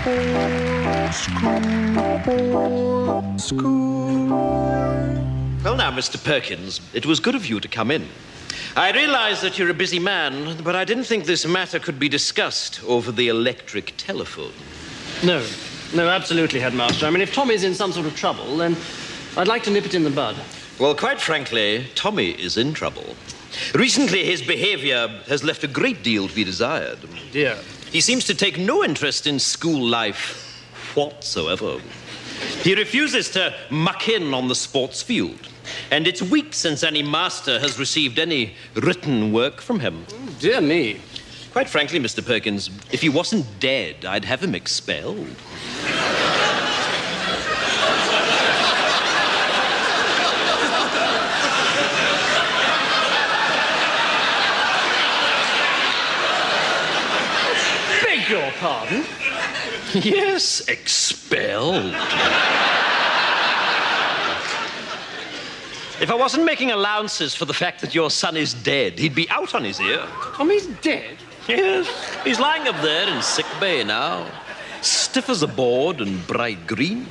Well, now, Mr. Perkins, it was good of you to come in. I realize that you're a busy man, but I didn't think this matter could be discussed over the electric telephone. No, absolutely, Headmaster. I mean, if Tommy's in some sort of trouble, then I'd like to nip it in the bud. Well, quite frankly, Tommy is in trouble. Recently, his behavior has left a great deal to be desired. Dear. He seems to take no interest in school life whatsoever. He refuses to muck in on the sports field. And it's weeks since any master has received any written work from him. Oh, dear me. Quite frankly, Mr. Perkins, if he wasn't dead, I'd have him expelled. Beg your pardon? Yes, expelled. If I wasn't making allowances for the fact that your son is dead, he'd be out on his ear. Tommy's dead? Yes, he's lying up there in sick bay now, stiff as a board and bright green.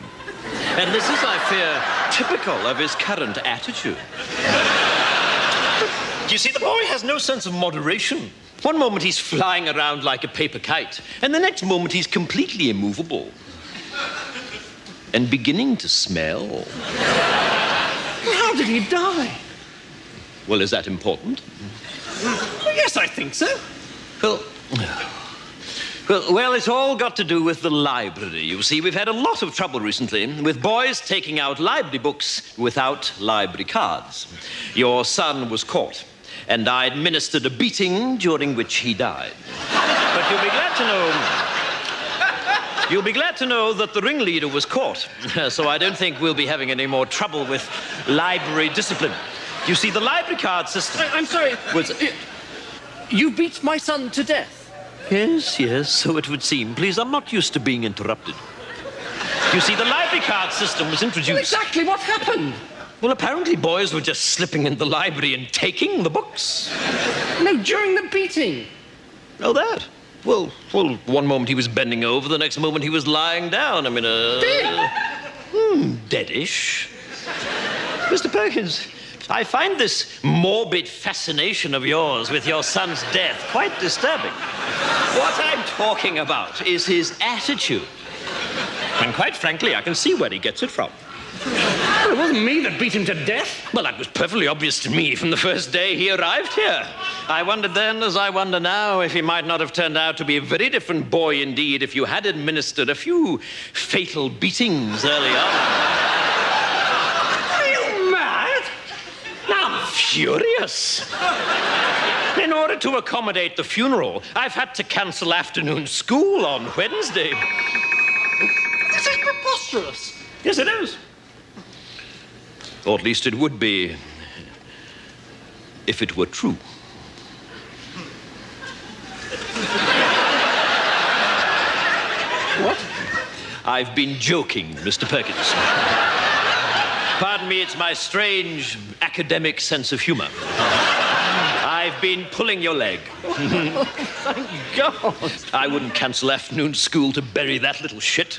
And this is, I fear, typical of his current attitude. You see, the boy has no sense of moderation. One moment he's flying around like a paper kite, and the next moment he's completely immovable. And beginning to smell. How did he die? Well, is that important? Well, yes, I think so. Well, it's all got to do with the library. You see, we've had a lot of trouble recently with boys taking out library books without library cards. Your son was caught, and I administered a beating during which he died. But you'll be glad to know that the ringleader was caught, so I don't think we'll be having any more trouble with library discipline. You see, the library card system... I'm sorry. You beat my son to death? Yes, so it would seem. Please, I'm not used to being interrupted. You see, the library card system was introduced... Well, exactly what happened? Well, apparently boys were just slipping in the library and taking the books. No, during the beating. Oh, that? Well, one moment he was bending over, the next moment he was lying down. I mean, Dead? Deadish. Mr. Perkins, I find this morbid fascination of yours with your son's death quite disturbing. What I'm talking about is his attitude. And quite frankly, I can see where he gets it from. Well, it wasn't me that beat him to death. Well, that was perfectly obvious to me from the first day he arrived here. I wondered then, as I wonder now, if he might not have turned out to be a very different boy indeed if you had administered a few fatal beatings early on. Are you mad? I'm furious. In order to accommodate the funeral, I've had to cancel afternoon school on Wednesday. This is preposterous. Yes, it is. Or at least it would be if it were true. What? I've been joking, Mr. Perkins. Pardon me, it's my strange academic sense of humor. I've been pulling your leg. Thank God. I wouldn't cancel afternoon school to bury that little shit.